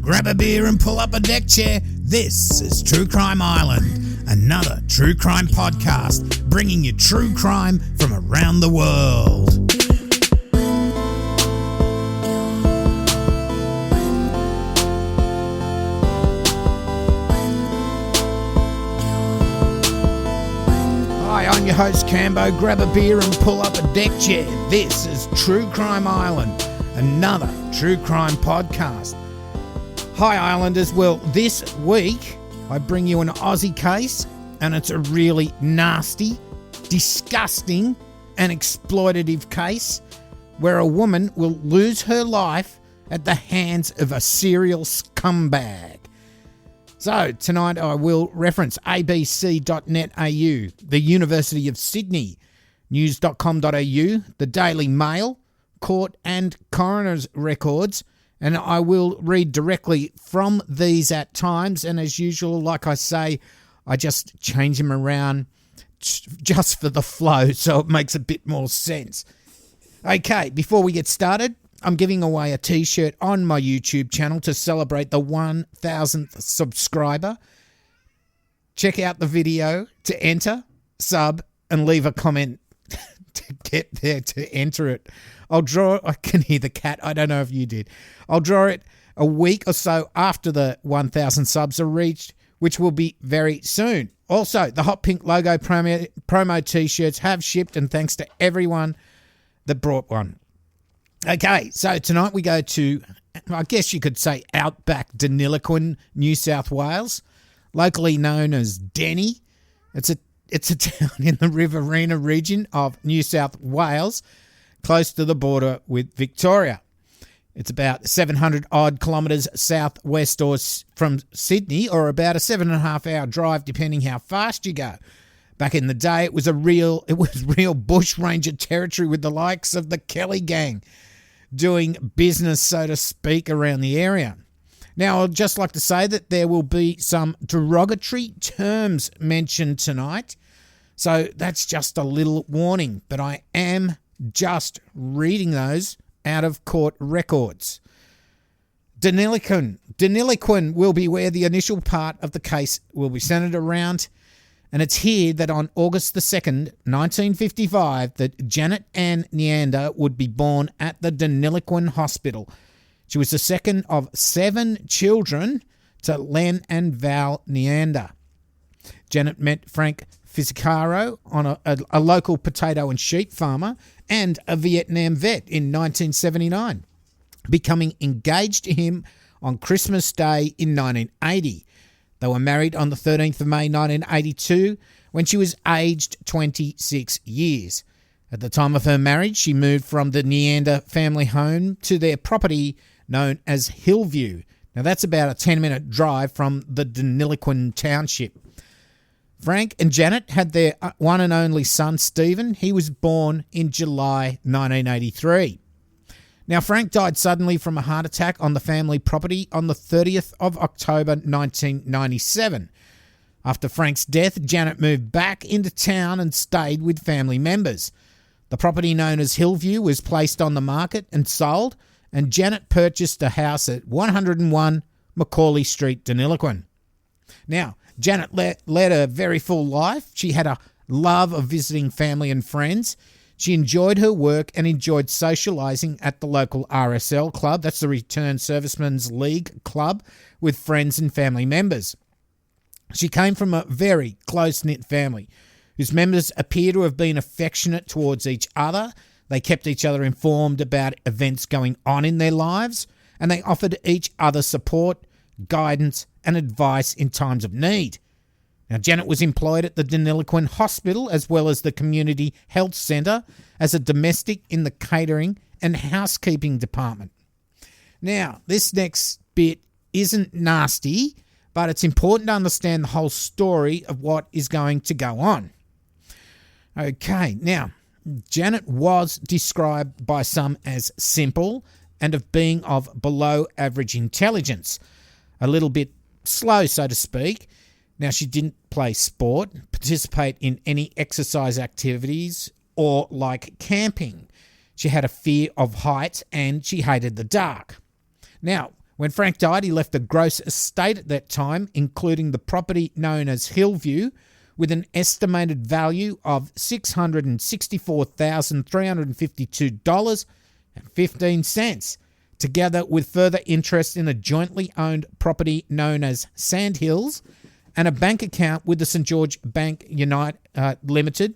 grab a beer and pull up a deck chair. This is True Crime Island, another true crime podcast bringing you true crime from around the world. Hi, I'm your host Cambo. Grab a beer and pull up a deck chair. This is True Crime Island, another true crime podcast. Hi Islanders, well this week I bring you an Aussie case, and it's a really nasty, disgusting and exploitative case where a woman will lose her life at the hands of a serial scumbag. So tonight I will reference abc.net.au, the University of Sydney, news.com.au, the Daily Mail, court and coroner's records, and I will read directly from these at times, and as usual, like I say, I just change them around just for the flow so it makes a bit more sense. Okay, before we get started, I'm giving away a t-shirt on my YouTube channel to celebrate the 1,000th subscriber. Check out the video to enter, sub, and leave a comment to get there to enter it. I can hear the cat. I don't know if you did. I'll draw it a week or so after the 1,000 subs are reached, which will be very soon. Also, the hot pink logo promo t-shirts have shipped, and thanks to everyone that brought one. Okay, so tonight we go to, I guess you could say, outback Deniliquin, New South Wales, locally known as Denny. It's a town in the Riverina region of New South Wales, close to the border with Victoria. It's about 700 odd kilometres southwest from Sydney, or about a 7.5 hour drive depending how fast you go. Back in the day, it was real bush ranger territory with the likes of the Kelly gang doing business, so to speak, around the area. Now, I'd just like to say that there will be some derogatory terms mentioned tonight, so that's just a little warning, but I am just reading those out of court records. Deniliquin will be where the initial part of the case will be centred around, and it's here that on August the 2nd, 1955, that Janet Ann Neander would be born at the Deniliquin Hospital. She was the second of 7 children to Len and Val Neander. Janet met Frank Fisicaro, on a local potato and sheep farmer, and a Vietnam vet in 1979, becoming engaged to him on Christmas Day in 1980. They were married on the 13th of May 1982 when she was aged 26 years. At the time of her marriage, she moved from the Neander family home to their property known as Hillview. Now that's about a 10-minute drive from the Deniliquin township. Frank and Janet had their one and only son, Stephen. He was born in July 1983. Now, Frank died suddenly from a heart attack on the family property on the 30th of October 1997. After Frank's death, Janet moved back into town and stayed with family members. The property known as Hillview was placed on the market and sold, and Janet purchased a house at 101 Macaulay Street, Deniliquin. Now, Janet led a very full life. She had a love of visiting family and friends. She enjoyed her work and enjoyed socialising at the local RSL club, that's the Returned Servicemen's League club, with friends and family members. She came from a very close-knit family, whose members appear to have been affectionate towards each other. They kept each other informed about events going on in their lives, and they offered each other support, guidance and advice in times of need. Now, Janet was employed at the Deniliquin Hospital as well as the Community Health Centre as a domestic in the catering and housekeeping department. Now, this next bit isn't nasty, but it's important to understand the whole story of what is going to go on. Okay, now, Janet was described by some as simple and of being of below average intelligence, a little bit slow, so to speak. Now, she didn't play sport, participate in any exercise activities, or like camping. She had a fear of heights and she hated the dark. Now, When Frank died, he left a gross estate at that time, including the property known as Hillview, with an estimated value of $664,352.15, together with further interest in a jointly owned property known as Sand Hills and a bank account with the St. George Bank Limited,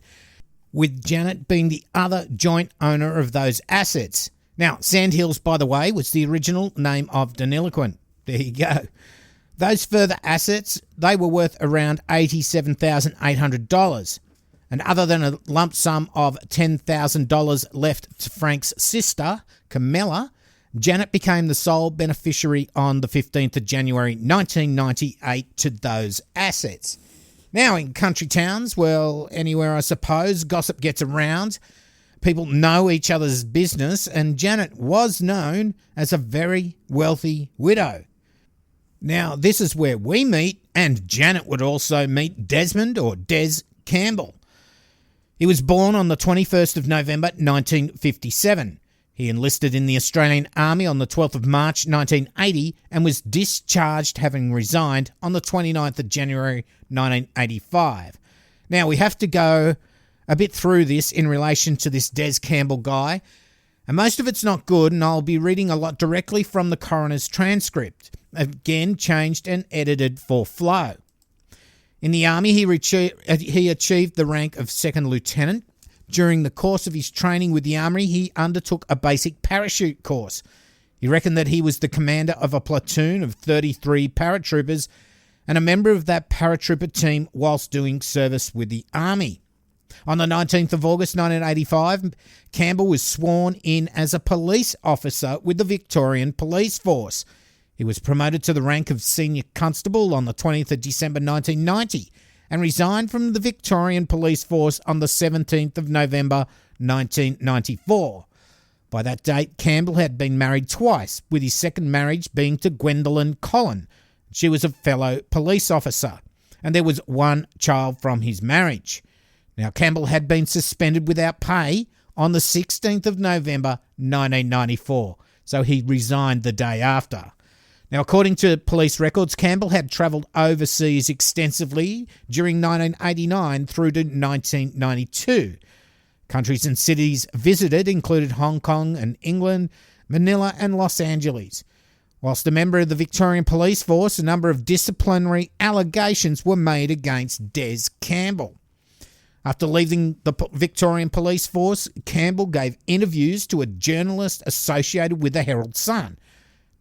with Janet being the other joint owner of those assets. Now, Sand Hills, by the way, was the original name of Deniliquin. There you go. Those further assets, they were worth around $87,800. And other than a lump sum of $10,000 left to Frank's sister, Camilla, Janet became the sole beneficiary on the 15th of January 1998 to those assets. Now, in country towns, well, anywhere I suppose, gossip gets around. People know each other's business, and Janet was known as a very wealthy widow. Now, this is where we meet, and Janet would also meet Desmond, or Des Campbell. He was born on the 21st of November 1957. He enlisted in the Australian Army on the 12th of March 1980 and was discharged, having resigned, on the 29th of January 1985. Now, we have to go a bit through this in relation to this Des Campbell guy, and most of it's not good, and I'll be reading a lot directly from the coroner's transcript, again changed and edited for flow. In the Army, he achieved the rank of second lieutenant. During the course of his training with the Army, he undertook a basic parachute course. He reckoned that he was the commander of a platoon of 33 paratroopers and a member of that paratrooper team whilst doing service with the Army. On the 19th of August 1985, Campbell was sworn in as a police officer with the Victorian Police Force. He was promoted to the rank of senior constable on the 20th of December 1990 and resigned from the Victorian Police Force on the 17th of November 1994. By that date, Campbell had been married twice, with his second marriage being to Gwendolyn Collin. She was a fellow police officer, and there was one child from his marriage. Now, Campbell had been suspended without pay on the 16th of November 1994, so he resigned the day after. Now, according to police records, Campbell had travelled overseas extensively during 1989 through to 1992. Countries and cities visited included Hong Kong and England, Manila and Los Angeles. Whilst a member of the Victorian Police Force, a number of disciplinary allegations were made against Des Campbell. After leaving the Victorian Police Force, Campbell gave interviews to a journalist associated with the Herald Sun.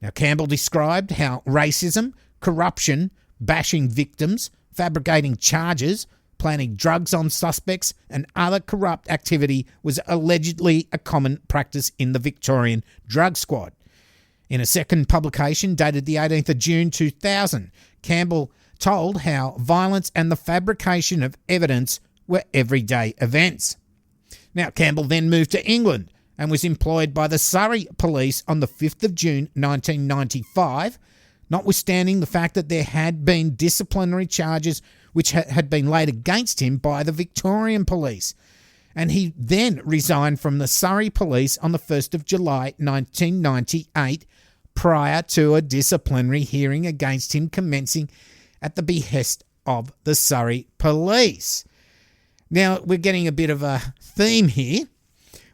Now, Campbell described how racism, corruption, bashing victims, fabricating charges, planting drugs on suspects, and other corrupt activity was allegedly a common practice in the Victorian Drug Squad. In a second publication dated the 18th of June 2000, Campbell told how violence and the fabrication of evidence were everyday events. Now, Campbell then moved to England and was employed by the Surrey Police on the 5th of June 1995, notwithstanding the fact that there had been disciplinary charges which had been laid against him by the Victorian Police. And he then resigned from the Surrey Police on the 1st of July 1998, prior to a disciplinary hearing against him commencing at the behest of the Surrey Police. Now, we're getting a bit of a theme here.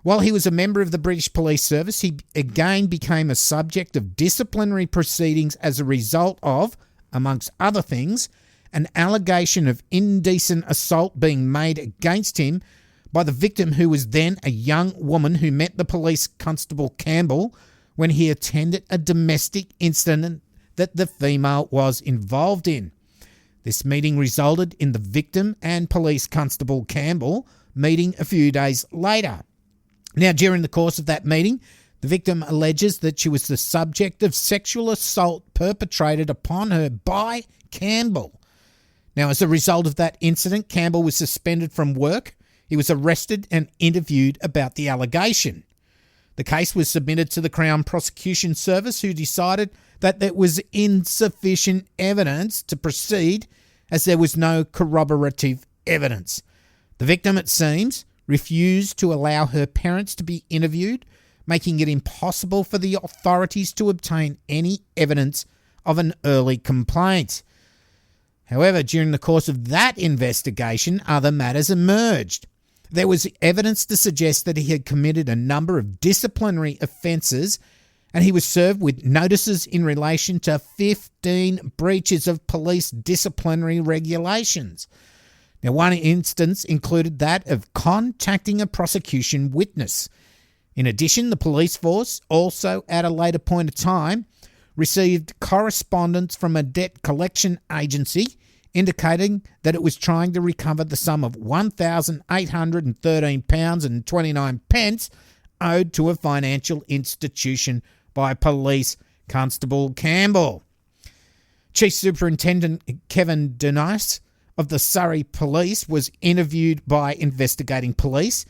While he was a member of the British Police Service, he again became a subject of disciplinary proceedings as a result of, amongst other things, an allegation of indecent assault being made against him by the victim, who was then a young woman who met the police constable Campbell when he attended a domestic incident that the female was involved in. This meeting resulted in the victim and police constable Campbell meeting a few days later. Now, during the course of that meeting, the victim alleges that she was the subject of sexual assault perpetrated upon her by Campbell. Now, as a result of that incident, Campbell was suspended from work. He was arrested and interviewed about the allegation. The case was submitted to the Crown Prosecution Service, who decided that there was insufficient evidence to proceed as there was no corroborative evidence. The victim, it seems, refused to allow her parents to be interviewed, making it impossible for the authorities to obtain any evidence of an early complaint. However, during the course of that investigation, other matters emerged. There was evidence to suggest that he had committed a number of disciplinary offences, and he was served with notices in relation to 15 breaches of police disciplinary regulations. Now, one instance included that of contacting a prosecution witness. In addition, the police force, also at a later point of time, received correspondence from a debt collection agency indicating that it was trying to recover the sum of £1,813.29 owed to a financial institution by Police Constable Campbell. Chief Superintendent Kevin Denise of the Surrey Police was interviewed by investigating police.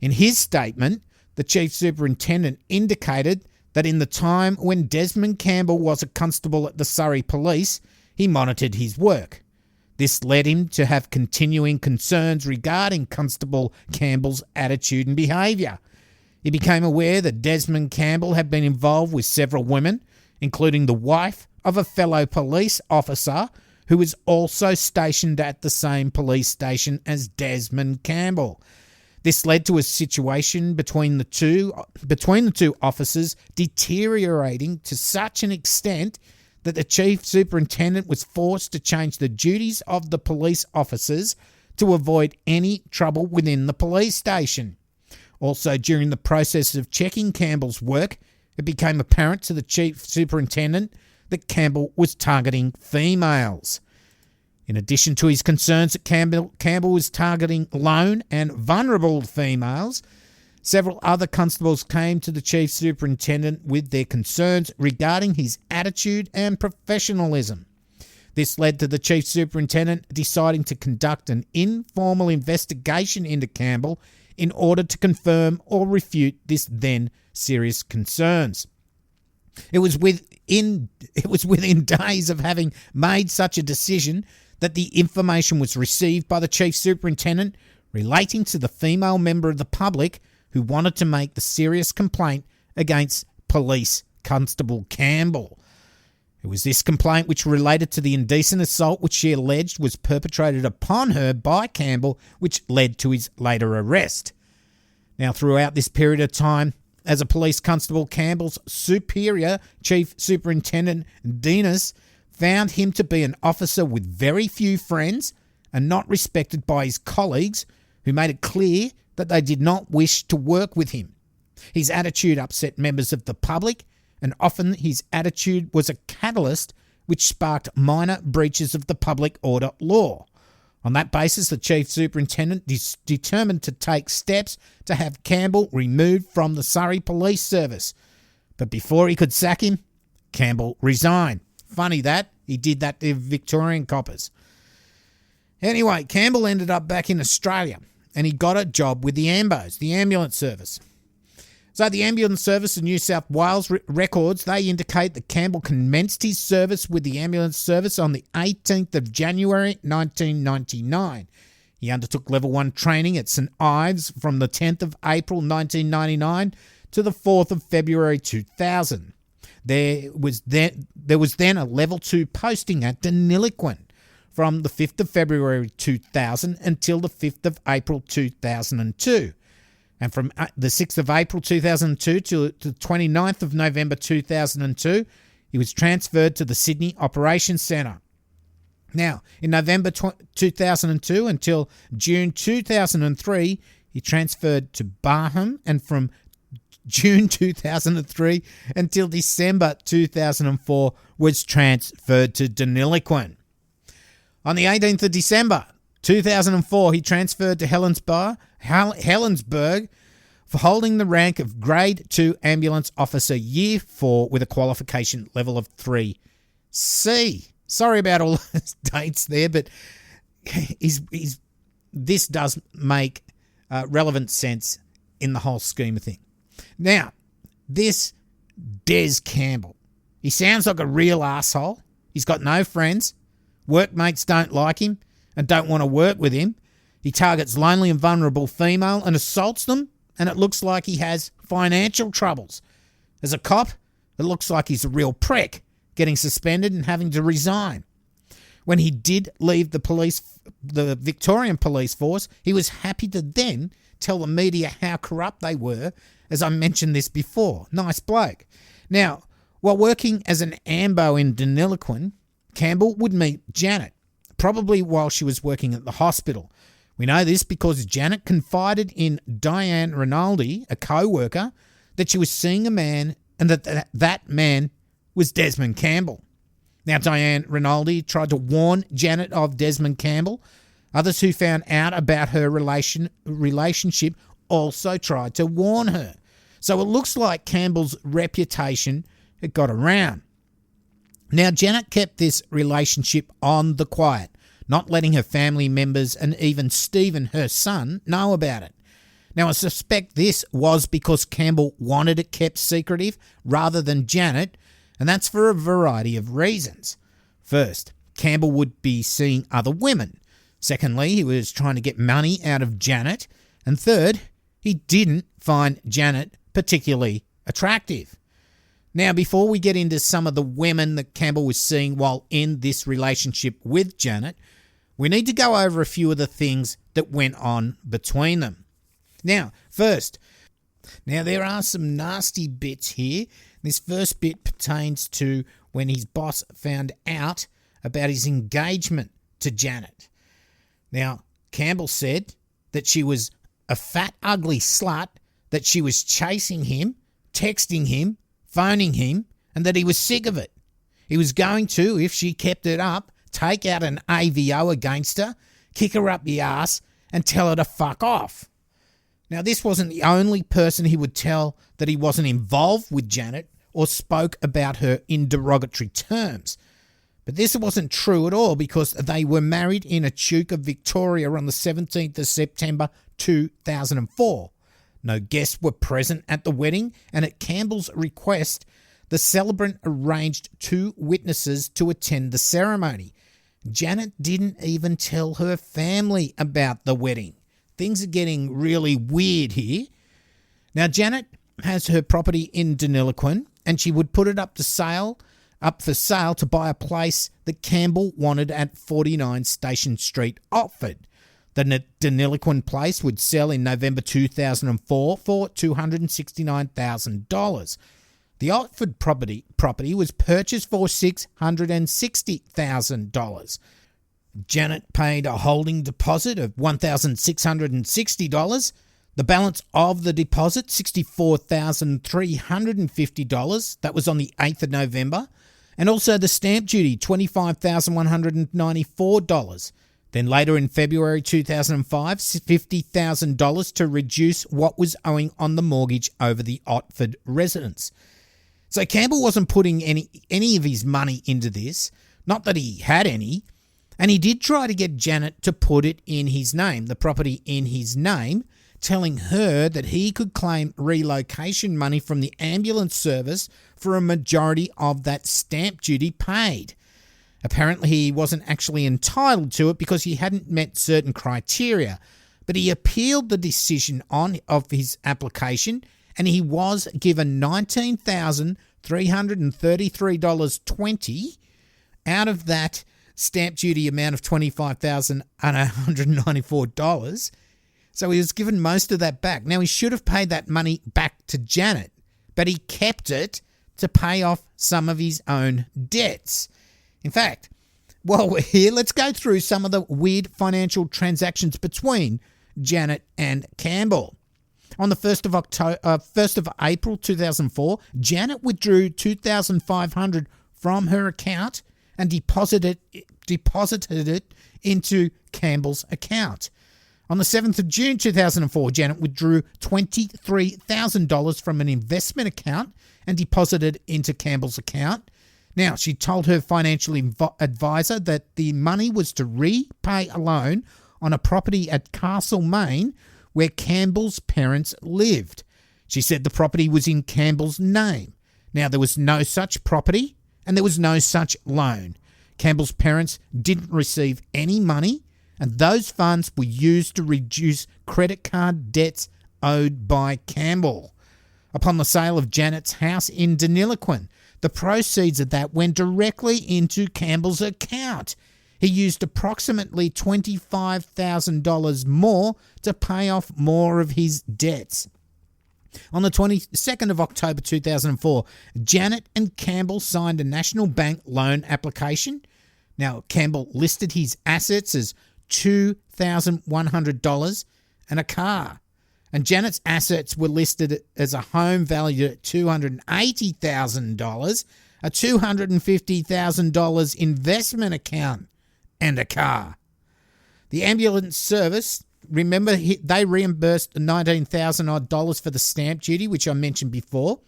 In his statement, the Chief Superintendent indicated that in the time when Desmond Campbell was a constable at the Surrey Police, he monitored his work. This led him to have continuing concerns regarding Constable Campbell's attitude and behaviour. He became aware that Desmond Campbell had been involved with several women, including the wife of a fellow police officer who was also stationed at the same police station as Desmond Campbell. This led to a situation between the two officers deteriorating to such an extent that the Chief Superintendent was forced to change the duties of the police officers to avoid any trouble within the police station. Also, during the process of checking Campbell's work, it became apparent to the Chief Superintendent that Campbell was targeting females. In addition to his concerns that Campbell was targeting lone and vulnerable females, several other constables came to the Chief Superintendent with their concerns regarding his attitude and professionalism. This led to the Chief Superintendent deciding to conduct an informal investigation into Campbell in order to confirm or refute this then serious concerns. It was within days of having made such a decision that the information was received by the Chief Superintendent relating to the female member of the public who wanted to make the serious complaint against Police Constable Campbell. It was this complaint which related to the indecent assault which she alleged was perpetrated upon her by Campbell, which led to his later arrest. Now, throughout this period of time, as a police constable, Campbell's superior, Chief Superintendent Denise, found him to be an officer with very few friends and not respected by his colleagues, who made it clear that they did not wish to work with him. His attitude upset members of the public, and often his attitude was a catalyst which sparked minor breaches of the public order law. On that basis, the Chief Superintendent determined to take steps to have Campbell removed from the Surrey Police Service. But before he could sack him, Campbell resigned. Funny that. He did that to Victorian coppers. Anyway, Campbell ended up back in Australia, and he got a job with the AMBOs, the ambulance service. So the ambulance service in New South Wales records, they indicate that Campbell commenced his service with the ambulance service on the 18th of January 1999. He undertook level 1 training at St Ives from the 10th of April 1999 to the 4th of February 2000. There was then a level 2 posting at Deniliquin from the 5th of February 2000 until the 5th of April 2002. And from the 6th of April 2002 to the 29th of November 2002, he was transferred to the Sydney Operations Centre. Now, in November 2002 until June 2003, he transferred to Barham, and from June 2003 until December 2004 was transferred to Deniliquin. On the 18th of December 2004, he transferred to Helensburgh for holding the rank of Grade 2 Ambulance Officer Year 4 with a qualification level of 3C. Sorry about all those dates there, but this does make relevant sense in the whole scheme of things. Now, this Des Campbell, he sounds like a real asshole. He's got no friends. Workmates don't like him and don't want to work with him. He targets lonely and vulnerable female and assaults them and it looks like he has financial troubles. As a cop, it looks like he's a real prick, getting suspended and having to resign. When he did leave the Victorian police force, he was happy to then tell the media how corrupt they were, as I mentioned this before. Nice bloke. Now, while working as an ambo in Deniliquin, Campbell would meet Janet, probably while she was working at the hospital. We know this because Janet confided in Diane Rinaldi, a co-worker, that she was seeing a man and that man was Desmond Campbell. Now, Diane Rinaldi tried to warn Janet of Desmond Campbell. Others who found out about her relationship also tried to warn her. So it looks like Campbell's reputation had got around. Now, Janet kept this relationship on the quiet, not letting her family members and even Stephen, her son, know about it. Now, I suspect this was because Campbell wanted it kept secretive rather than Janet, and that's for a variety of reasons. First, Campbell would be seeing other women. Secondly, he was trying to get money out of Janet. And third, he didn't find Janet particularly attractive. Now, before we get into some of the women that Campbell was seeing while in this relationship with Janet, we need to go over a few of the things that went on between them. Now, first, there are some nasty bits here. This first bit pertains to when his boss found out about his engagement to Janet. Now, Campbell said that she was a fat, ugly slut, that she was chasing him, texting him, phoning him, and that he was sick of it. He was going to, if she kept it up, take out an AVO against her, kick her up the ass, and tell her to fuck off. Now, this wasn't the only person he would tell that he wasn't involved with Janet or spoke about her in derogatory terms. But this wasn't true at all because they were married in Echuca, Victoria on the 17th of September 2004. No guests were present at the wedding, and at Campbell's request, the celebrant arranged 2 witnesses to attend the ceremony. Janet didn't even tell her family about the wedding. Things are getting really weird here. Now, Janet has her property in Deniliquin, and she would put it up for sale to buy a place that Campbell wanted at 49 Station Street, Otford. The Deniliquin place would sell in November 2004 for $269,000. The Otford property was purchased for $660,000. Janet paid a holding deposit of $1,660. The balance of the deposit, $64,350. That was on the 8th of November. And also the stamp duty, $25,194. Then later in February 2005, $50,000 to reduce what was owing on the mortgage over the Otford residence. So Campbell wasn't putting any of his money into this, not that he had any, and he did try to get Janet to put it in his name, the property in his name, telling her that he could claim relocation money from the ambulance service for a majority of that stamp duty paid. Apparently, he wasn't actually entitled to it because he hadn't met certain criteria, but he appealed the decision of his application, and he was given $19,333.20 out of that stamp duty amount of $25,194. So he was given most of that back. Now, he should have paid that money back to Janet, but he kept it to pay off some of his own debts. In fact, while we're here, let's go through some of the weird financial transactions between Janet and Campbell. On the 1st of April 2004, Janet withdrew $2,500 from her account and deposited it into Campbell's account. On the 7th of June 2004, Janet withdrew $23,000 from an investment account and deposited it into Campbell's account. Now, she told her financial advisor that the money was to repay a loan on a property at Castlemaine where Campbell's parents lived. She said the property was in Campbell's name. Now, there was no such property and there was no such loan. Campbell's parents didn't receive any money, and those funds were used to reduce credit card debts owed by Campbell. Upon the sale of Janet's house in Deniliquin, the proceeds of that went directly into Campbell's account. He used approximately $25,000 more to pay off more of his debts. On the 22nd of October 2004, Janet and Campbell signed a National Bank loan application. Now, Campbell listed his assets as $2,100 and a car. And Janet's assets were listed as a home valued at $280,000, a $250,000 investment account, and a car. The ambulance service, remember, they reimbursed $19,000 for the stamp duty, which I mentioned before.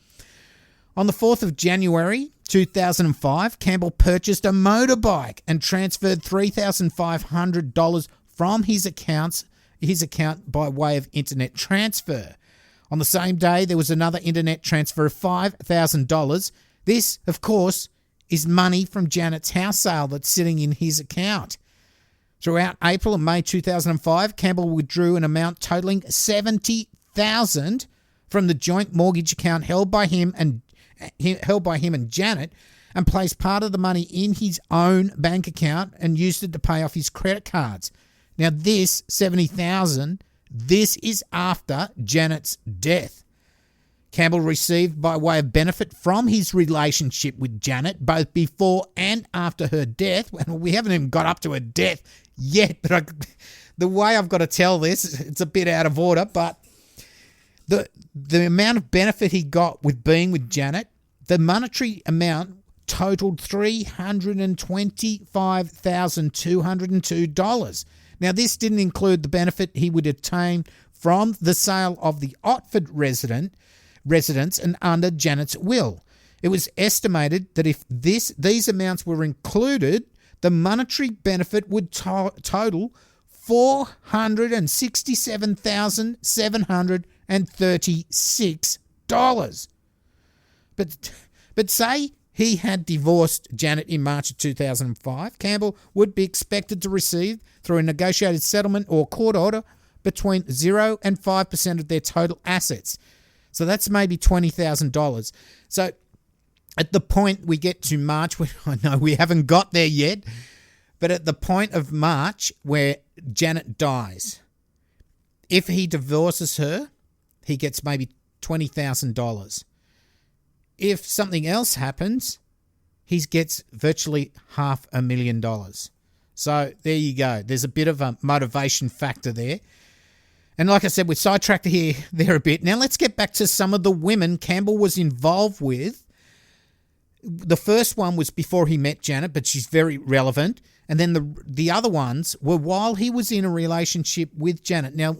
On the 4th of January 2005, Campbell purchased a motorbike and transferred $3,500 from his account by way of internet transfer. On the same day, there was another internet transfer of $5,000. This, of course, is money from Janet's house sale that's sitting in his account. Throughout April and May 2005, Campbell withdrew an amount totaling $70,000 from the joint mortgage account held by him and Janet, and placed part of the money in his own bank account and used it to pay off his credit cards. Now, this $70,000, this is after Janet's death. Campbell received by way of benefit from his relationship with Janet, both before and after her death. Well, we haven't even got up to her death yet, but the way I've got to tell this, it's a bit out of order, but the amount of benefit he got with being with Janet, the monetary amount totaled $325,202. Now, this didn't include the benefit he would obtain from the sale of the Otford residence and under Janet's will. It was estimated that if these amounts were included, the monetary benefit would total $467,736. But say he had divorced Janet in March of 2005, Campbell would be expected to receive, through a negotiated settlement or court order, between 0 and 5% of their total assets. So that's maybe $20,000. So at the point we get to March, I know we haven't got there yet, but at the point of March where Janet dies, if he divorces her, he gets maybe $20,000. If something else happens, he gets virtually $500,000. So there you go. There's a bit of a motivation factor there. And like I said, we're sidetracked there a bit. Now let's get back to some of the women Campbell was involved with. The first one was before he met Janet, but she's very relevant. And then the other ones were while he was in a relationship with Janet. Now,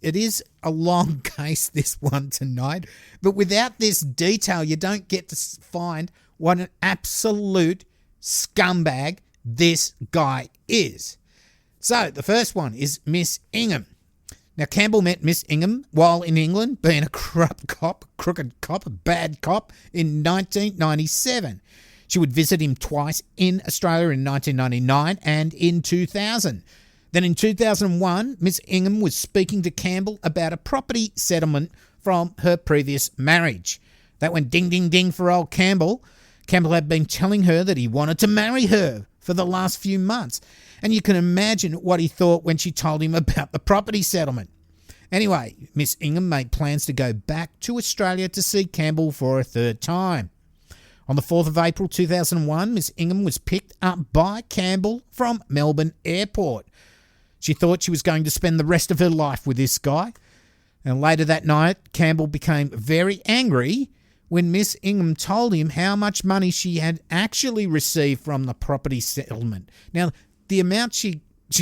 it is a long case, this one tonight, but without this detail, you don't get to find what an absolute scumbag this guy is. So, the first one is Miss Ingham. Now, Campbell met Miss Ingham while in England, being a crooked cop, a bad cop, in 1997. She would visit him twice in Australia in 1999 and in 2000. Then in 2001, Miss Ingham was speaking to Campbell about a property settlement from her previous marriage. That went ding, ding, ding for old Campbell. Campbell had been telling her that he wanted to marry her for the last few months. And you can imagine what he thought when she told him about the property settlement. Anyway, Miss Ingham made plans to go back to Australia to see Campbell for a third time. On the 4th of April 2001, Miss Ingham was picked up by Campbell from Melbourne Airport. She thought she was going to spend the rest of her life with this guy. And later that night, Campbell became very angry when Miss Ingham told him how much money she had actually received from the property settlement. Now, the amount she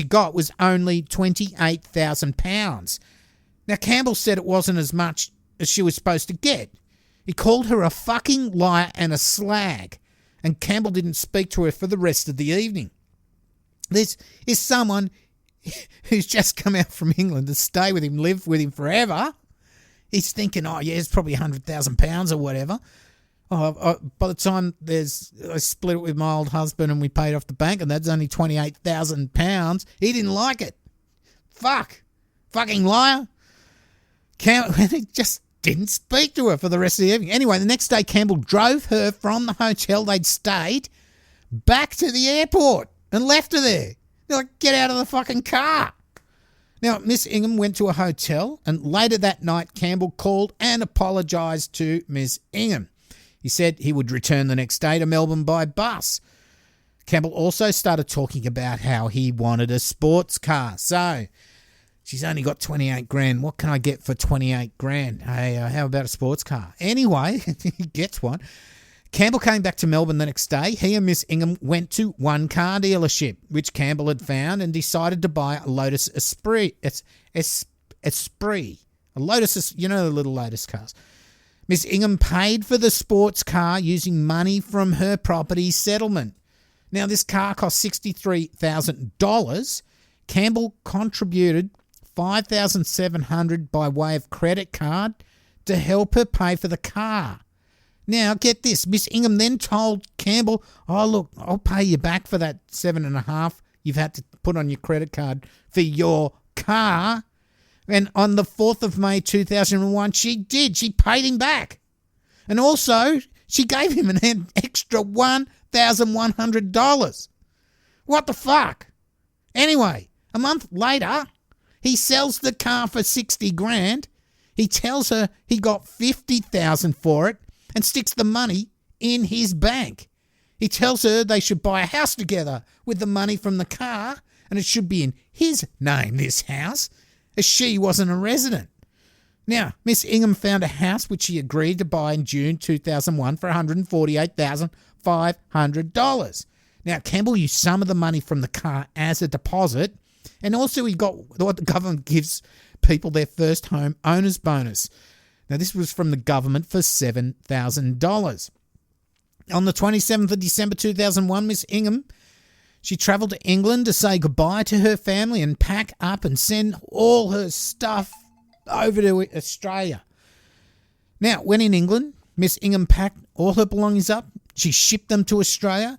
got was only £28,000. Now, Campbell said it wasn't as much as she was supposed to get. He called her a fucking liar and a slag, and Campbell didn't speak to her for the rest of the evening. This is someone who's just come out from England to stay with him, live with him forever. He's thinking, oh yeah, it's probably £100,000 or whatever. By the time I split it with my old husband and we paid off the bank, and that's only £28,000, he didn't like it. Fucking liar. He just didn't speak to her for the rest of the evening. Anyway, the next day, Campbell drove her from the hotel they'd stayed back to the airport and left her there. They're like, get out of the fucking car. Now, Miss Ingham went to a hotel, and later that night, Campbell called and apologised to Miss Ingham. He said he would return the next day to Melbourne by bus. Campbell also started talking about how he wanted a sports car. So, she's only got 28 grand. What can I get for 28 grand? Hey, how about a sports car? Anyway, he gets one. Campbell came back to Melbourne the next day. He and Miss Ingham went to one car dealership, which Campbell had found, and decided to buy a Lotus Esprit. Esprit. A Lotus, you know the little Lotus cars. Miss Ingham paid for the sports car using money from her property settlement. Now, this car cost $63,000. Campbell contributed $5,700 by way of credit card to help her pay for the car. Now, get this. Miss Ingham then told Campbell, oh, look, I'll pay you back for that $7,500 you've had to put on your credit card for your car. And on the 4th of May 2001, she did. She paid him back. And also, she gave him an extra $1,100. What the fuck? Anyway, a month later, he sells the car for 60 grand. He tells her he got 50,000 for it and sticks the money in his bank. He tells her they should buy a house together with the money from the car, and it should be in his name, this house, as she wasn't a resident. Now, Miss Ingham found a house which she agreed to buy in June 2001 for $148,500. Now, Campbell used some of the money from the car as a deposit, and also he got what the government gives people their first home owner's bonus. Now, this was from the government for $7,000. On the 27th of December 2001, Miss Ingham, she travelled to England to say goodbye to her family and pack up and send all her stuff over to Australia. Now, when in England, Miss Ingham packed all her belongings up. She shipped them to Australia.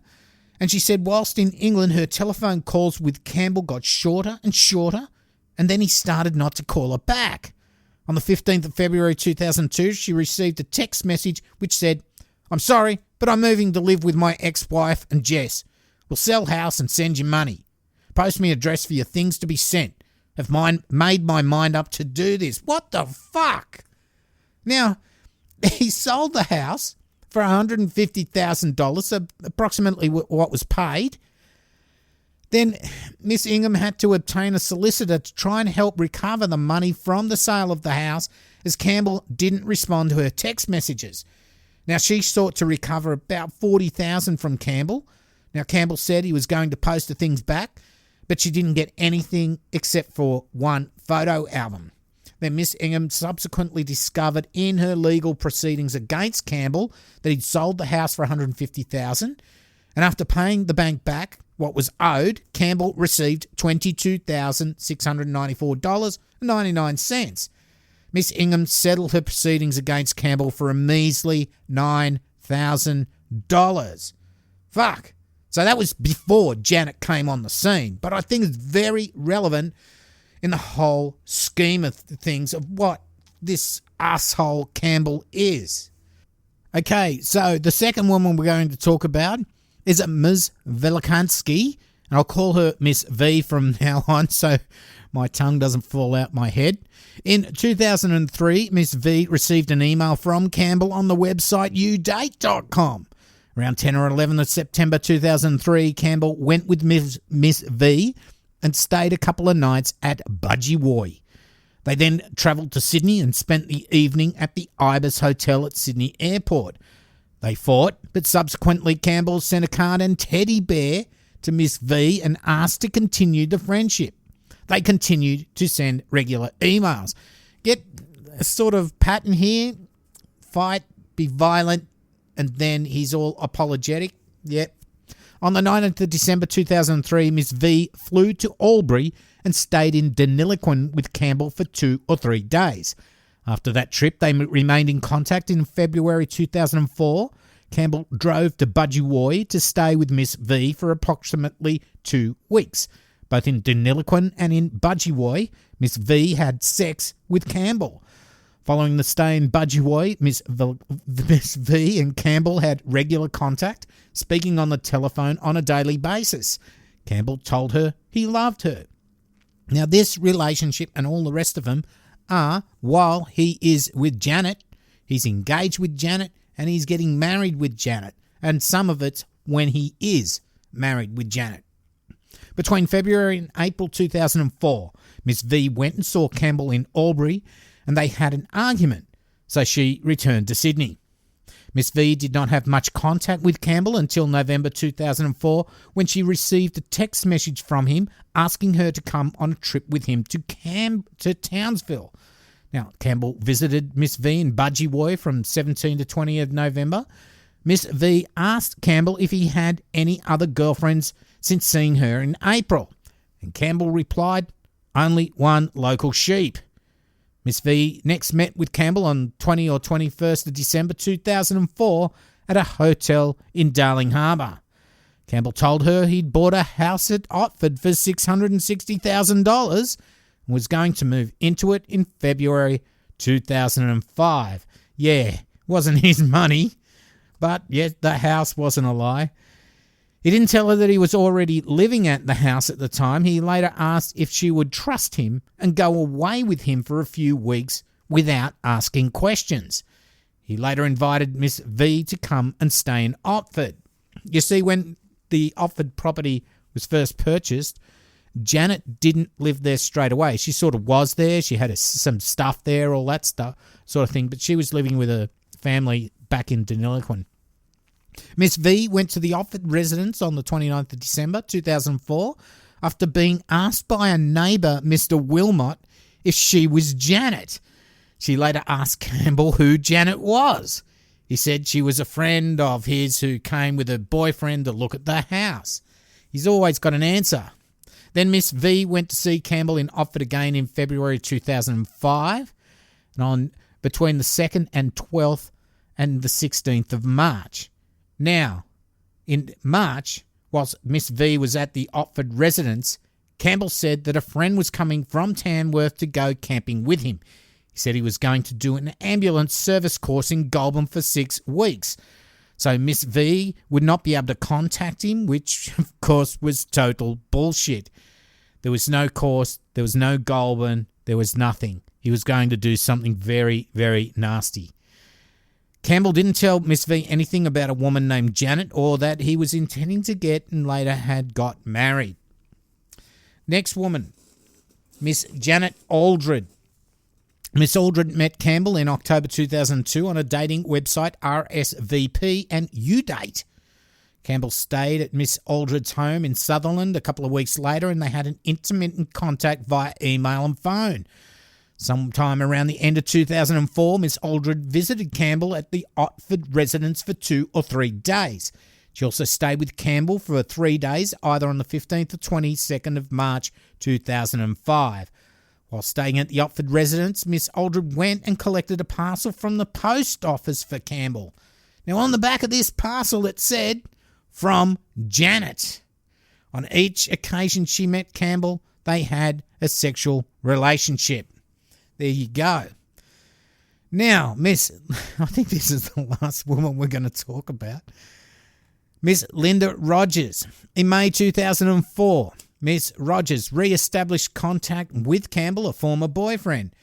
And she said whilst in England, her telephone calls with Campbell got shorter and shorter, and then he started not to call her back. On the 15th of February 2002, she received a text message which said, I'm sorry, but I'm moving to live with my ex-wife and Jess. We'll sell house and send you money. Post me address for your things to be sent. Have made my mind up to do this. What the fuck? Now, he sold the house for $150,000, so approximately what was paid. Then Miss Ingham had to obtain a solicitor to try and help recover the money from the sale of the house, as Campbell didn't respond to her text messages. Now, she sought to recover about $40,000 from Campbell. Now, Campbell said he was going to post the things back, but she didn't get anything except for one photo album. Then Miss Ingham subsequently discovered in her legal proceedings against Campbell that he'd sold the house for $150,000, and after paying the bank back what was owed, Campbell received $22,694.99. Miss Ingham settled her proceedings against Campbell for a measly $9,000. Fuck. So that was before Janet came on the scene, but I think it's very relevant in the whole scheme of things of what this asshole Campbell is. Okay, so the second woman we're going to talk about is Ms. Velikansky, and I'll call her Miss V from now on so my tongue doesn't fall out my head. In 2003, Miss V received an email from Campbell on the website udate.com. Around 10 or 11 of September 2003, Campbell went with Miss V and stayed a couple of nights at Budgie. They then travelled to Sydney and spent the evening at the Ibis Hotel at Sydney Airport. They fought, but subsequently Campbell sent a card and teddy bear to Miss V and asked to continue the friendship. They continued to send regular emails. Get a sort of pattern here: fight, be violent, and then he's all apologetic. Yep. On the 9th of December 2003, Miss V flew to Albury and stayed in Deniliquin with Campbell for 2 or 3 days. After that trip, they remained in contact. In February 2004, Campbell drove to Budgie to stay with Miss V for approximately 2 weeks. Both in Deniliquin and in Budgie, Miss V had sex with Campbell. Following the stay in Budgewoi, Miss V and Campbell had regular contact, speaking on the telephone on a daily basis. Campbell told her he loved her. Now, this relationship and all the rest of them are while he is with Janet, he's engaged with Janet, and he's getting married with Janet. And some of it's when he is married with Janet. Between February and April 2004, Miss V went and saw Campbell in Albury, and they had an argument, so she returned to Sydney. Miss V did not have much contact with Campbell until November 2004, when she received a text message from him asking her to come on a trip with him to Townsville. Now, Campbell visited Miss V in Budgewoi from 17 to 20 of November. Miss V asked Campbell if he had any other girlfriends since seeing her in April, and Campbell replied, "Only one local sheep." Miss V next met with Campbell on 20 or 21st of December 2004 at a hotel in Darling Harbour. Campbell told her he'd bought a house at Otford for $660,000 and was going to move into it in February 2005. Yeah, wasn't his money, but yet the house wasn't a lie. He didn't tell her that he was already living at the house at the time. He later asked if she would trust him and go away with him for a few weeks without asking questions. He later invited Miss V to come and stay in Otford. You see, when the Otford property was first purchased, Janet didn't live there straight away. She sort of was there. She had some stuff there, all that stuff sort of thing, but she was living with a family back in Deniliquin. Miss V went to the Otford residence on the 29th of December 2004 after being asked by a neighbour, Mr. Wilmot, if she was Janet. She later asked Campbell who Janet was. He said she was a friend of his who came with her boyfriend to look at the house. He's always got an answer. Then Miss V went to see Campbell in Otford again in February 2005 and on between the 2nd and 12th and the 16th of March. Now, in March, whilst Miss V was at the Otford residence, Campbell said that a friend was coming from Tamworth to go camping with him. He said he was going to do an ambulance service course in Goulburn for 6 weeks. So Miss V would not be able to contact him, which, of course, was total bullshit. There was no course, there was no Goulburn, there was nothing. He was going to do something very, very nasty. Campbell didn't tell Miss V anything about a woman named Janet or that he was intending to get and later had got married. Next woman, Miss Janet Aldred. Miss Aldred met Campbell in October 2002 on a dating website RSVP and UDate. Campbell stayed at Miss Aldred's home in Sutherland a couple of weeks later and they had an intermittent contact via email and phone. Sometime around the end of 2004, Miss Aldred visited Campbell at the Otford residence for 2 or 3 days. She also stayed with Campbell for 3 days, either on the 15th or 22nd of March 2005. While staying at the Otford residence, Miss Aldred went and collected a parcel from the post office for Campbell. Now, on the back of this parcel, it said, "From Janet." On each occasion she met Campbell, they had a sexual relationship. There you go. Now, I think this is the last woman we're going to talk about. Miss Linda Rogers. In May 2004, Miss Rogers re-established contact with Campbell, a former boyfriend.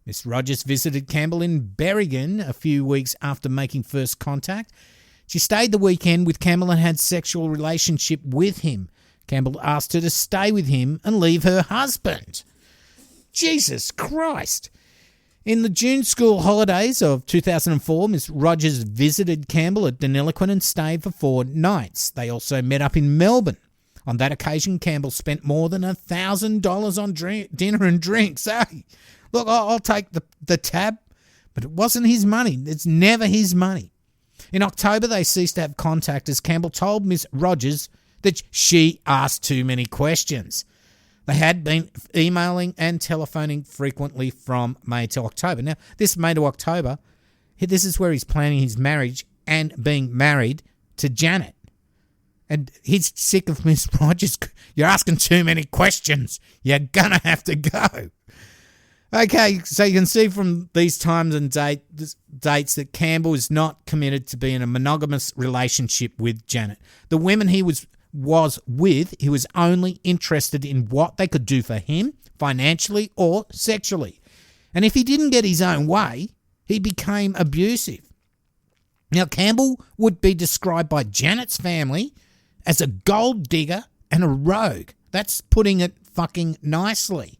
Miss Rogers visited Campbell in Berrigan a few weeks after making first contact. She stayed the weekend with Campbell and had sexual relationship with him. Campbell asked her to stay with him and leave her husband. Jesus Christ. In the June school holidays of 2004, Miss Rogers visited Campbell at Deniliquin and stayed for 4 nights. They also met up in Melbourne. On that occasion, Campbell spent more than $1,000 on dinner and drinks. Hey, look, I'll take the tab, but it wasn't his money. It's never his money. In October, they ceased to have contact as Campbell told Miss Rogers that she asked too many questions. They had been emailing and telephoning frequently from May to October. Now, this May to October, this is where he's planning his marriage and being married to Janet. And he's sick of Miss Rogers. You're asking too many questions. You're going to have to go. Okay, so you can see from these times and dates that Campbell is not committed to being in a monogamous relationship with Janet. The women he was with, he was only interested in what they could do for him, financially or sexually. And if he didn't get his own way, he became abusive. Now, Campbell would be described by Janet's family as a gold digger and a rogue. That's putting it fucking nicely.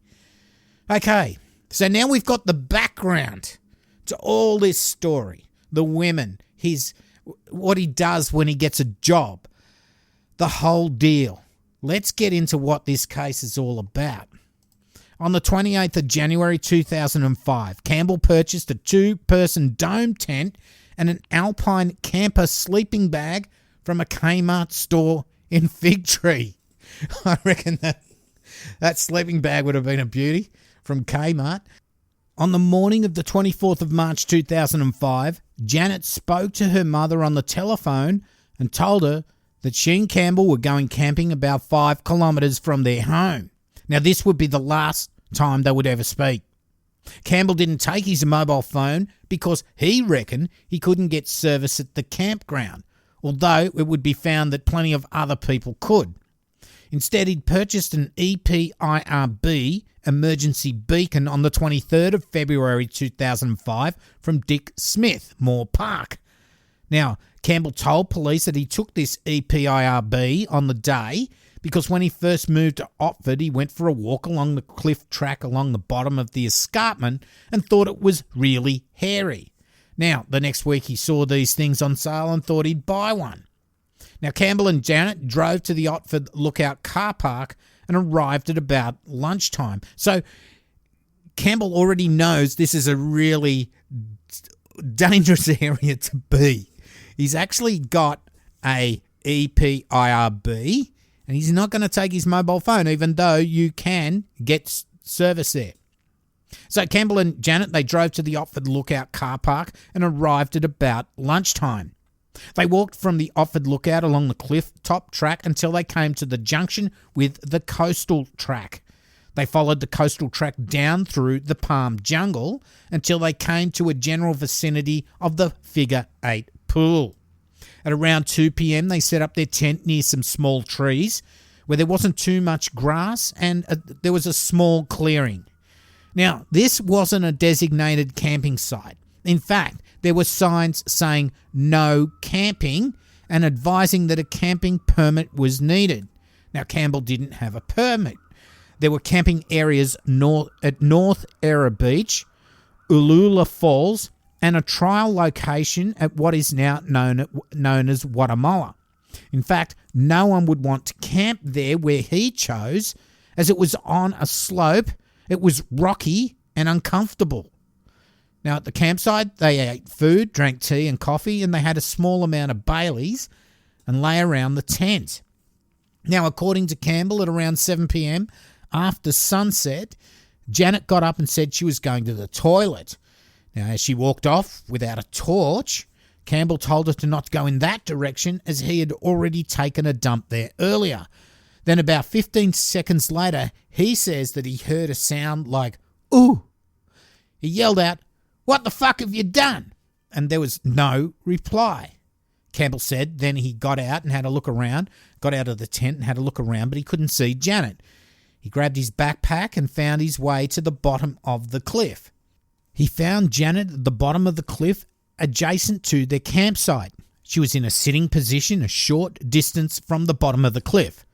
Okay, so now we've got the background to all this story. The women, what he does when he gets a job, the whole deal. Let's get into what this case is all about. On the 28th of January 2005, Campbell purchased a 2-person dome tent and an Alpine camper sleeping bag from a Kmart store in Fig Tree. I reckon that sleeping bag would have been a beauty from Kmart. On the morning of the 24th of March 2005, Janet spoke to her mother on the telephone and told her that she and Campbell were going camping about 5 kilometres from their home. Now, this would be the last time they would ever speak. Campbell didn't take his mobile phone because he reckoned he couldn't get service at the campground, although it would be found that plenty of other people could. Instead, he'd purchased an EPIRB emergency beacon on the 23rd of February 2005 from Dick Smith, Moore Park. Now, Campbell told police that he took this EPIRB on the day because when he first moved to Otford, he went for a walk along the cliff track along the bottom of the escarpment and thought it was really hairy. Now, the next week he saw these things on sale and thought he'd buy one. Now, Campbell and Janet drove to the Otford Lookout car park and arrived at about lunchtime. So Campbell already knows this is a really dangerous area to be. He's actually got a EPIRB and he's not going to take his mobile phone, even though you can get service there. So Campbell and Janet, they drove to the Otford Lookout car park and arrived at about lunchtime. They walked from the Otford Lookout along the cliff top track until they came to the junction with the coastal track. They followed the coastal track down through the palm jungle until they came to a general vicinity of the Figure 8 pool. At around 2 p.m, they set up their tent near some small trees where there wasn't too much grass and there was a small clearing. Now, this wasn't a designated camping site. In fact, there were signs saying no camping and advising that a camping permit was needed. Now, Campbell didn't have a permit. There were camping areas at North Era Beach, Ulula Falls, and a trial location at what is now known as Guatemala. In fact, no one would want to camp there where he chose, as it was on a slope, it was rocky and uncomfortable. Now, at the campsite, they ate food, drank tea and coffee, and they had a small amount of Baileys and lay around the tent. Now, according to Campbell, at around 7 p.m, after sunset, Janet got up and said she was going to the toilet. Now, as she walked off without a torch, Campbell told her to not go in that direction as he had already taken a dump there earlier. Then about 15 seconds later, he says that he heard a sound like, "Ooh." He yelled out, "What the fuck have you done?" And there was no reply. Campbell said then he got out and had a look around, got out of the tent and had a look around, but he couldn't see Janet. He grabbed his backpack and found his way to the bottom of the cliff. He found Janet at the bottom of the cliff adjacent to their campsite. She was in a sitting position a short distance from the bottom of the cliff.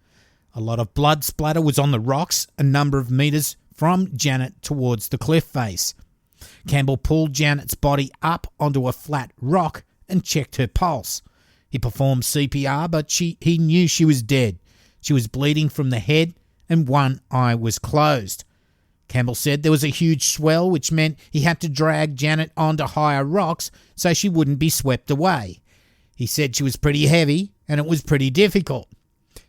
A lot of blood splatter was on the rocks a number of metres from Janet towards the cliff face. Campbell pulled Janet's body up onto a flat rock and checked her pulse. He performed CPR, but he knew she was dead. She was bleeding from the head and one eye was closed. Campbell said there was a huge swell, which meant he had to drag Janet onto higher rocks so she wouldn't be swept away. He said she was pretty heavy and it was pretty difficult.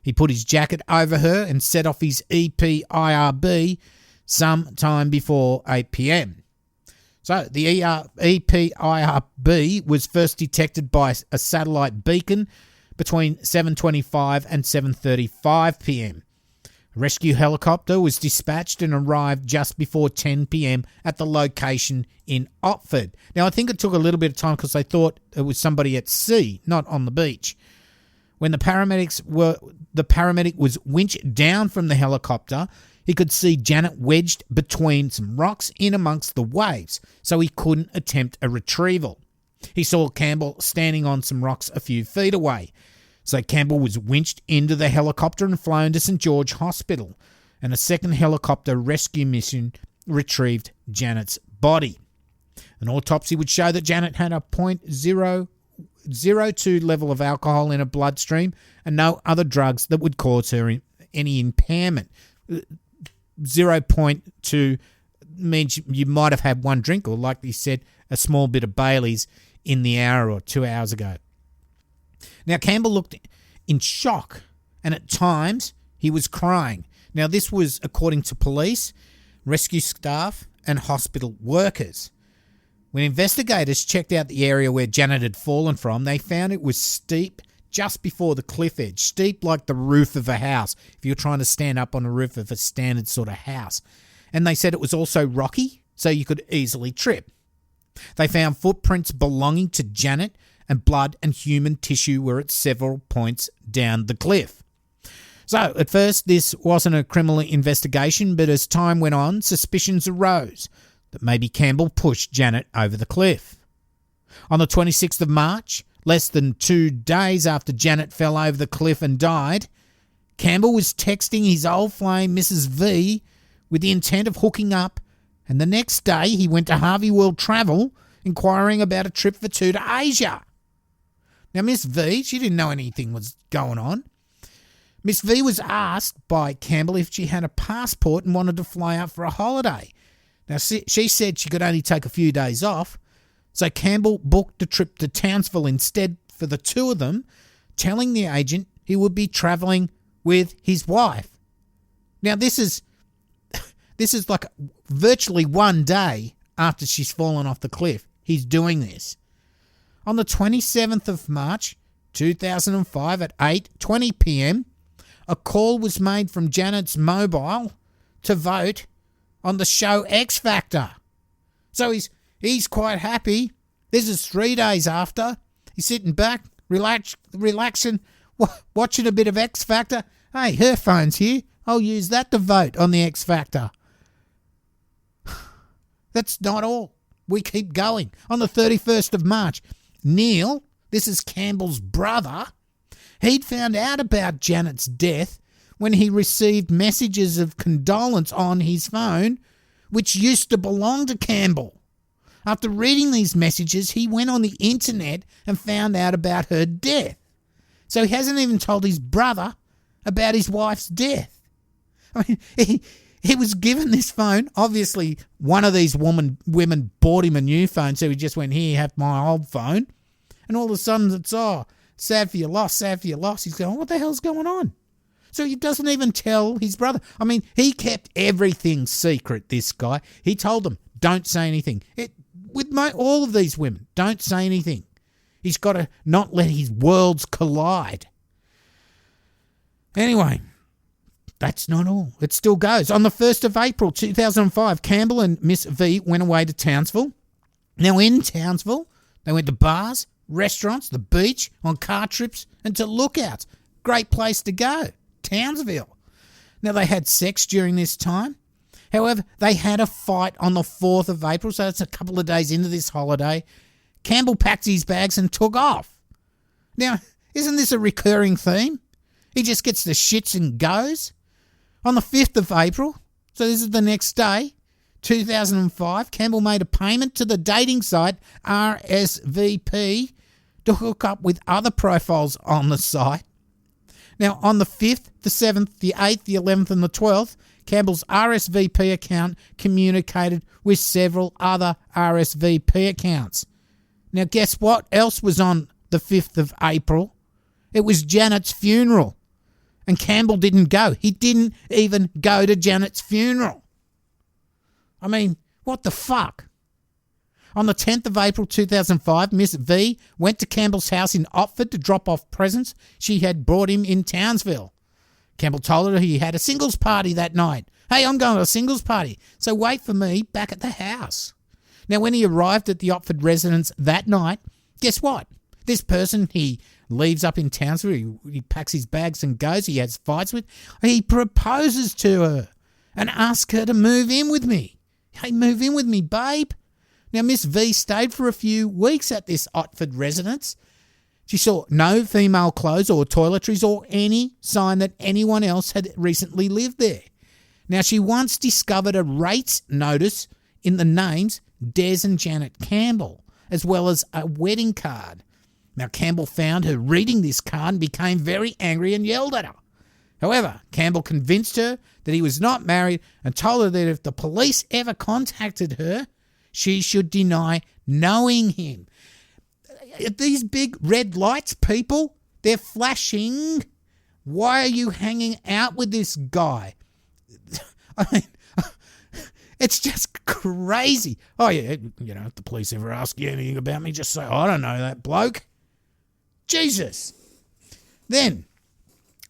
He put his jacket over her and set off his EPIRB sometime before 8 p.m. So the EPIRB was first detected by a satellite beacon between 7:25 and 7:35 p.m. A rescue helicopter was dispatched and arrived just before 10 p.m. at the location in Otford. Now, I think it took a little bit of time because they thought it was somebody at sea, not on the beach. When the paramedic was winched down from the helicopter, he could see Janet wedged between some rocks in amongst the waves, so he couldn't attempt a retrieval. He saw Campbell standing on some rocks a few feet away. So Campbell was winched into the helicopter and flown to St George Hospital, and a second helicopter rescue mission retrieved Janet's body. An autopsy would show that Janet had a .002 level of alcohol in her bloodstream and no other drugs that would cause her any impairment. 0.2 means you might have had one drink, or like he said, a small bit of Bailey's in the hour or 2 hours ago. Now, Campbell looked in shock, and at times he was crying. Now, this was according to police, rescue staff, and hospital workers. When investigators checked out the area where Janet had fallen from, they found it was steep just before the cliff edge, steep like the roof of a house, if you're trying to stand up on the roof of a standard sort of house. And they said it was also rocky, so you could easily trip. They found footprints belonging to Janet, and blood and human tissue were at several points down the cliff. So, at first, this wasn't a criminal investigation, but as time went on, suspicions arose that maybe Campbell pushed Janet over the cliff. On the 26th of March, less than 2 days after Janet fell over the cliff and died, Campbell was texting his old flame, Mrs. V, with the intent of hooking up, and the next day he went to Harvey World Travel, inquiring about a trip for two to Asia. Now, Miss V, she didn't know anything was going on. Miss V was asked by Campbell if she had a passport and wanted to fly out for a holiday. Now, she said she could only take a few days off, so Campbell booked a trip to Townsville instead for the two of them, telling the agent he would be travelling with his wife. Now, this is like virtually 1 day after she's fallen off the cliff. He's doing this. On the 27th of March, 2005 at 8:20 p.m, a call was made from Janet's mobile to vote on the show X Factor. So he's quite happy. This is 3 days after. He's sitting back, relaxing, watching a bit of X Factor. Hey, her phone's here. I'll use that to vote on the X Factor. That's not all. We keep going. On the 31st of March, Neil, this is Campbell's brother, he'd found out about Janet's death when he received messages of condolence on his phone, which used to belong to Campbell. After reading these messages, he went on the internet and found out about her death. So he hasn't even told his brother about his wife's death. I mean, he was given this phone. Obviously, one of these women bought him a new phone, so he just went, here, have my old phone. And all of a sudden, it's, sad for your loss, sad for your loss. He's going, what the hell's going on? So he doesn't even tell his brother. I mean, he kept everything secret, this guy. He told them, don't say anything. All of these women, don't say anything. He's got to not let his worlds collide. Anyway, that's not all. It still goes. On the 1st of April 2005, Campbell and Miss V went away to Townsville. Now, in Townsville, they went to bars, restaurants, the beach, on car trips, and to lookouts. Great place to go. Townsville. Now, they had sex during this time. However, they had a fight on the 4th of April, so that's a couple of days into this holiday. Campbell packed his bags and took off. Now, isn't this a recurring theme? He just gets the shits and goes. On the 5th of April, so this is the next day, 2005, Campbell made a payment to the dating site RSVP to hook up with other profiles on the site. Now, on the 5th, the 7th, the 8th, the 11th and the 12th, Campbell's RSVP account communicated with several other RSVP accounts. Now, guess what else was on the 5th of April? It was Janet's funeral. And Campbell didn't go. He didn't even go to Janet's funeral. I mean, what the fuck? On the 10th of April 2005, Miss V went to Campbell's house in Otford to drop off presents she had brought him in Townsville. Campbell told her he had a singles party that night. Hey, I'm going to a singles party, so wait for me back at the house. Now, when he arrived at the Otford residence that night, guess what? This person he leaves up in town, so he packs his bags and goes, he has fights with, he proposes to her and asks her to move in with me. Hey, move in with me, babe. Now, Miss V stayed for a few weeks at this Otford residence. She saw no female clothes or toiletries or any sign that anyone else had recently lived there. Now, she once discovered a rates notice in the names Des and Janet Campbell, as well as a wedding card. Now, Campbell found her reading this card and became very angry and yelled at her. However, Campbell convinced her that he was not married and told her that if the police ever contacted her, she should deny knowing him. These big red lights, people, they're flashing. Why are you hanging out with this guy? I mean, it's just crazy. Oh, yeah, if the police ever ask you anything about me, just say, I don't know that bloke. Jesus. Then,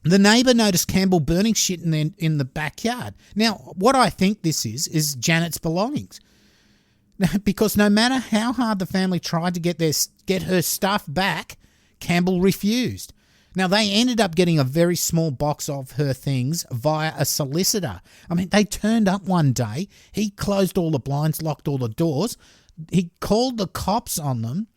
the neighbour noticed Campbell burning shit in the backyard. Now, what I think this is Janet's belongings. Because no matter how hard the family tried to get her stuff back, Campbell refused. Now, they ended up getting a very small box of her things via a solicitor. I mean, they turned up one day. He closed all the blinds, locked all the doors. He called the cops on them,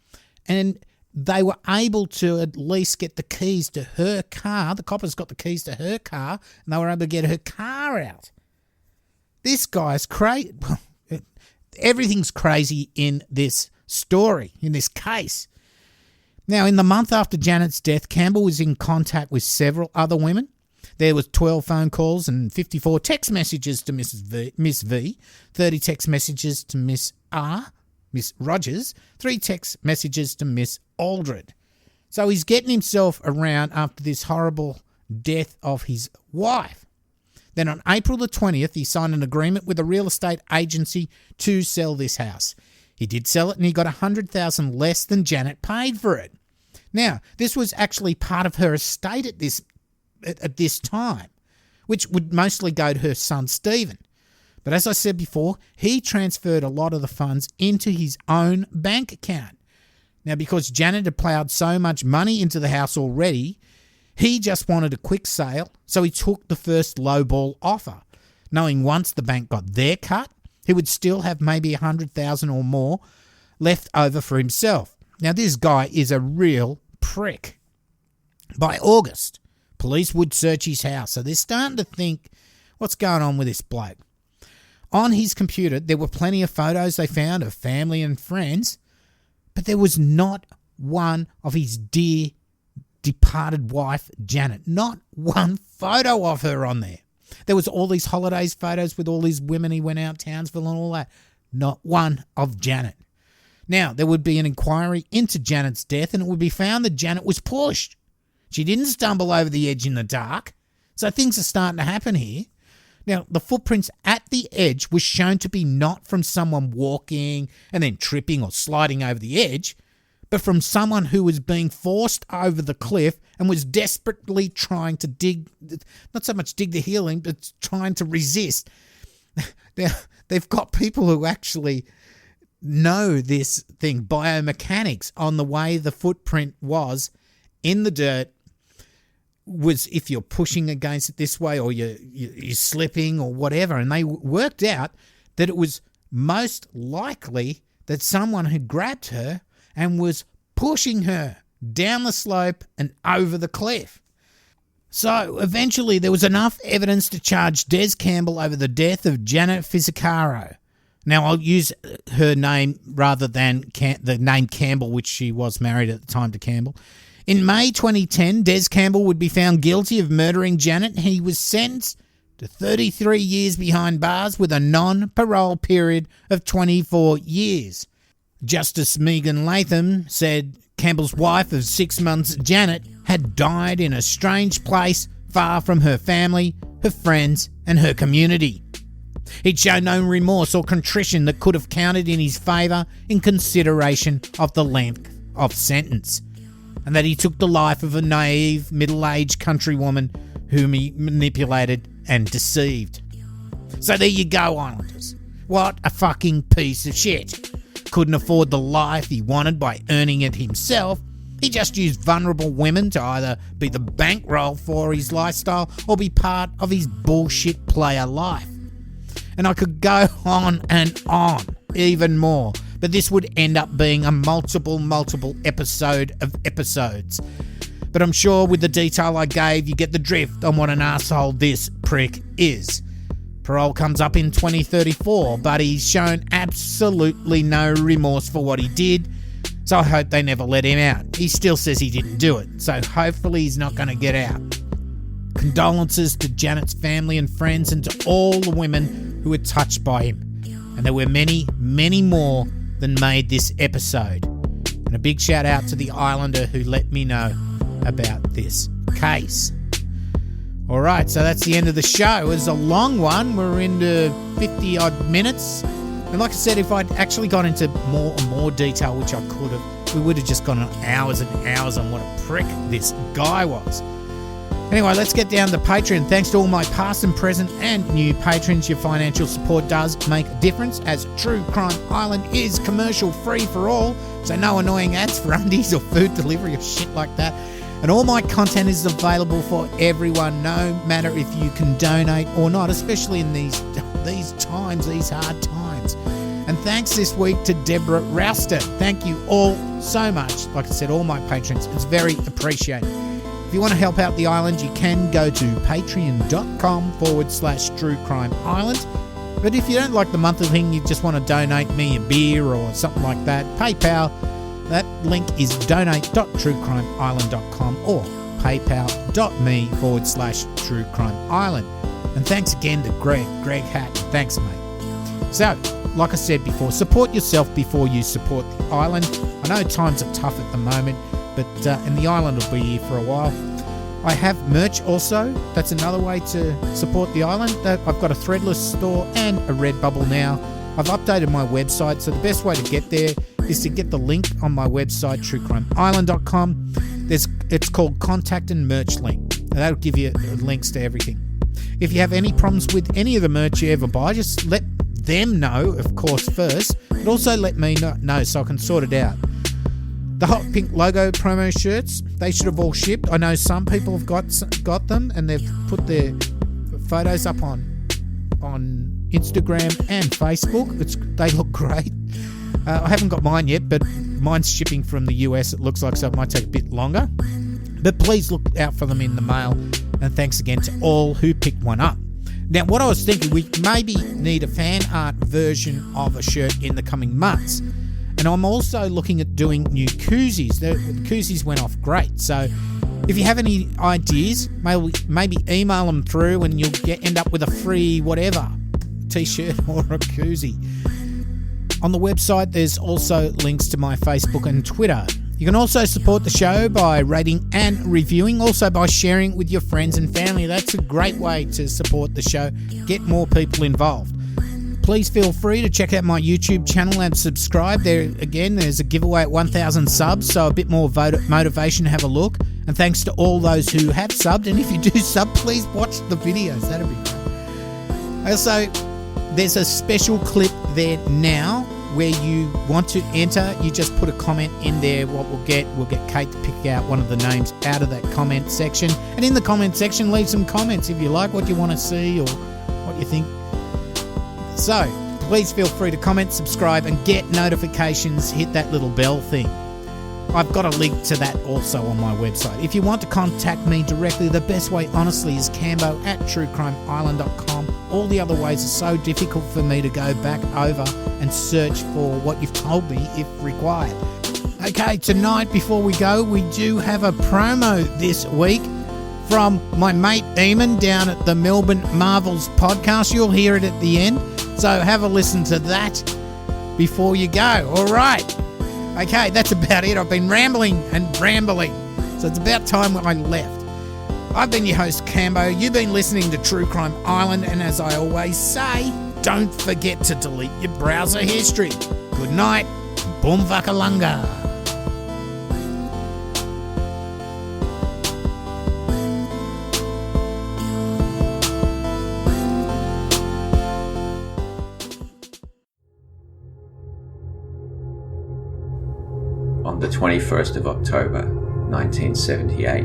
and they were able to at least get the keys to her car. The coppers got the keys to her car, and they were able to get her car out. This guy's crazy. Everything's crazy in this story, in this case. Now, in the month after Janet's death, Campbell was in contact with several other women. There was 12 phone calls and 54 text messages to Miss V, 30 text messages to Miss Rogers, 3 text messages to Miss Aldred. So he's getting himself around after this horrible death of his wife. Then on April the 20th, he signed an agreement with a real estate agency to sell this house. He did sell it and he got $100,000 less than Janet paid for it. Now, this was actually part of her estate at this time, which would mostly go to her son Stephen. But as I said before, he transferred a lot of the funds into his own bank account. Now, because Janet had ploughed so much money into the house already, he just wanted a quick sale, so he took the first lowball offer, knowing once the bank got their cut, he would still have maybe $100,000 or more left over for himself. Now, this guy is a real prick. By August, police would search his house, so they're starting to think, what's going on with this bloke? On his computer, there were plenty of photos they found of family and friends, but there was not one of his dear departed wife, Janet. Not one photo of her on there. There was all these holidays photos with all these women he went out, Townsville and all that. Not one of Janet. Now, there would be an inquiry into Janet's death and it would be found that Janet was pushed. She didn't stumble over the edge in the dark. So things are starting to happen here. Now, the footprints at the edge was shown to be not from someone walking and then tripping or sliding over the edge, but from someone who was being forced over the cliff and was desperately trying to dig, not so much dig the healing, but trying to resist. Now, they've got people who actually know this thing, biomechanics, on the way the footprint was in the dirt, was if you're pushing against it this way or you're slipping or whatever. And they worked out that it was most likely that someone had grabbed her and was pushing her down the slope and over the cliff. So eventually there was enough evidence to charge Des Campbell over the death of Janet Fizzicaro. Now I'll use her name rather than the name Campbell, which she was married at the time to Campbell. In May 2010, Des Campbell would be found guilty of murdering Janet. He was sentenced to 33 years behind bars with a non-parole period of 24 years. Justice Megan Latham said Campbell's wife of 6 months, Janet, had died in a strange place far from her family, her friends, and her community. He'd shown no remorse or contrition that could have counted in his favour in consideration of the length of sentence, and that he took the life of a naive, middle-aged countrywoman whom he manipulated and deceived. So there you go, Islanders. What a fucking piece of shit. Couldn't afford the life he wanted by earning it himself. He just used vulnerable women to either be the bankroll for his lifestyle or be part of his bullshit player life. And I could go on and on, even more, but this would end up being a multiple episode of episodes. But I'm sure with the detail I gave, you get the drift on what an asshole this prick is. Parole comes up in 2034, but he's shown absolutely no remorse for what he did, so I hope they never let him out. He still says he didn't do it, so hopefully he's not going to get out. Condolences to Janet's family and friends and to all the women who were touched by him. And there were many, many more than made this episode. And a big shout out to the Islander who let me know about this case. Alright, so that's the end of the show. It was a long one. We're into 50 odd minutes. And like I said, if I'd actually gone into more detail, which I could have, we would have just gone on hours and hours on what a prick this guy was. Anyway, let's get down to Patreon. Thanks to all my past and present and new patrons. Your financial support does make a difference, as True Crime Island is commercial free for all, so no annoying ads for undies or food delivery or shit like that. And all my content is available for everyone, no matter if you can donate or not, especially in these times, these hard times. And thanks this week to Deborah Rouster. Thank you all so much. Like I said, all my patrons, it's very appreciated. If you want to help out the island, you can go to patreon.com/True Crime Island. But if you don't like the monthly thing, you just want to donate me a beer or something like that, PayPal. That link is donate.truecrimeisland.com or paypal.me/True Crime Island. And thanks again to Greg Hatton. Thanks, mate. So, like I said before, support yourself before you support the island. I know times are tough at the moment, but and the island will be here for a while. I have merch also. That's another way to support the island. I've got a Threadless store and a Redbubble now. I've updated my website, so the best way to get there is to get the link on my website, truecrimeisland.com. It's called Contact and Merch Link. And that'll give you links to everything. If you have any problems with any of the merch you ever buy, just let them know, of course, first, but also let me know so I can sort it out. The hot pink logo promo shirts, they should have all shipped. I know some people have got them and they've put their photos up on Instagram and Facebook. They look great. I haven't got mine yet, but mine's shipping from the US, it looks like, so it might take a bit longer. But please look out for them in the mail. And thanks again to all who picked one up. Now, what I was thinking, we maybe need a fan art version of a shirt in the coming months. And I'm also looking at doing new koozies. The koozies went off great. So if you have any ideas, maybe email them through and you'll end up with a free whatever, t-shirt or a koozie. On the website, there's also links to my Facebook and Twitter. You can also support the show by rating and reviewing, also by sharing with your friends and family. That's a great way to support the show, get more people involved. Please feel free to check out my YouTube channel and subscribe. There's a giveaway at 1,000 subs, so a bit more motivation to have a look. And thanks to all those who have subbed. And if you do sub, please watch the videos. That'd be great. Also, there's a special clip there now where you want to enter. You just put a comment in there. What we'll get Kate to pick out one of the names out of that comment section. And in the comment section, leave some comments if you like, what you want to see or what you think. So, please feel free to comment, subscribe, and get notifications. Hit that little bell thing. I've got a link to that also on my website. If you want to contact me directly, the best way, honestly, is cambo@truecrimeisland.com. All the other ways are so difficult for me to go back over and search for what you've told me if required. Okay, tonight, before we go, we do have a promo this week from my mate Eamon down at the Melbourne Marvels podcast. You'll hear it at the end. So have a listen to that before you go. All right. Okay, that's about it. I've been rambling. So it's about time I left. I've been your host, Cambo. You've been listening to True Crime Island. And as I always say, don't forget to delete your browser history. Good night. Boom vakalunga. the 21st of October, 1978,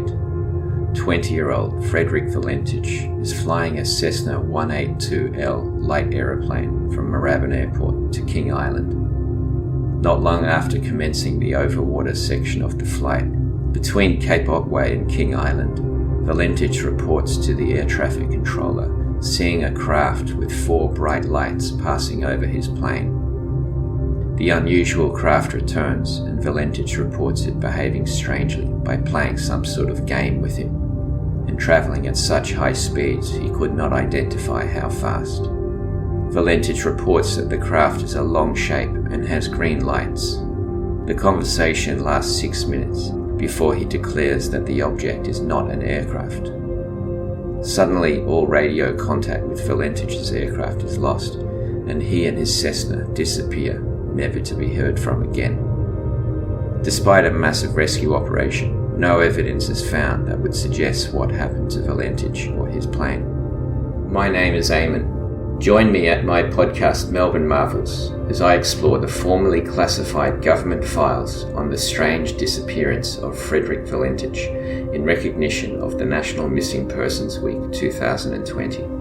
20-year-old Frederick Valentich is flying a Cessna 182L light aeroplane from Moorabbin Airport to King Island. Not long after commencing the overwater section of the flight, between Cape Otway and King Island, Valentich reports to the air traffic controller seeing a craft with 4 bright lights passing over his plane. The unusual craft returns, and Valentich reports it behaving strangely by playing some sort of game with him, and travelling at such high speeds he could not identify how fast. Valentich reports that the craft is a long shape and has green lights. The conversation lasts 6 minutes before he declares that the object is not an aircraft. Suddenly, all radio contact with Valentich's aircraft is lost, and he and his Cessna disappear, never to be heard from again. Despite a massive rescue operation, no evidence is found that would suggest what happened to Valentich or his plane. My name is Eamon. Join me at my podcast Melbourne Marvels as I explore the formerly classified government files on the strange disappearance of Frederick Valentich in recognition of the National Missing Persons Week 2020.